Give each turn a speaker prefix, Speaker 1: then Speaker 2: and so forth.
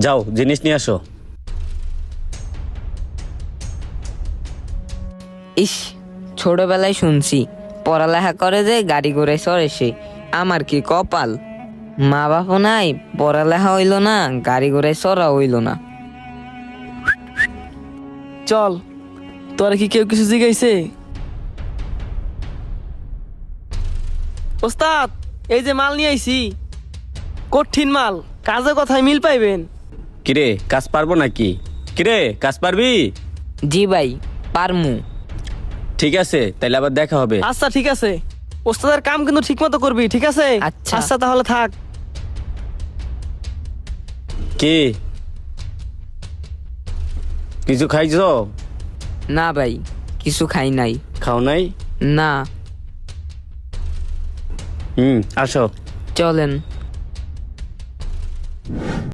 Speaker 1: যাও জিনিস নিয়ে আসো।
Speaker 2: ইস, ছোটবেলায় শুনছি পড়ালেখা করে যে গাড়ি ঘোড়ায় চড়ে সে। আমার কি কপাল, মা বাপও নাই, পড়ালেখা হইল না, গাড়ি ঘোড়ায় চড়া হইল না।
Speaker 3: চল, তোরা কি কেউ কিছু জিজ্ঞাইছে? ওস্তাদ, এই যে মাল নিয়ে আইছি, কঠিন মাল, কাজে কথায় মিল পাইবেন।
Speaker 1: কিরে কাজ পারবো নাকি? কিরে কাজ পারবি?
Speaker 2: জি ভাই, পারমু।
Speaker 1: ঠিক আছে, তাইলে আবার দেখা হবে।
Speaker 3: আচ্ছা ঠিক আছে, ওস্তাদের কাম কিন্তু ঠিক মতো করবি, ঠিক আছে?
Speaker 2: আচ্ছা।
Speaker 3: আচ্ছা তাহলে থাক।
Speaker 1: কি কিছু খাইছো?
Speaker 2: না ভাই, কিছু খাই নাই।
Speaker 1: খাও নাই?
Speaker 2: না।
Speaker 1: আসো।
Speaker 2: চলেন।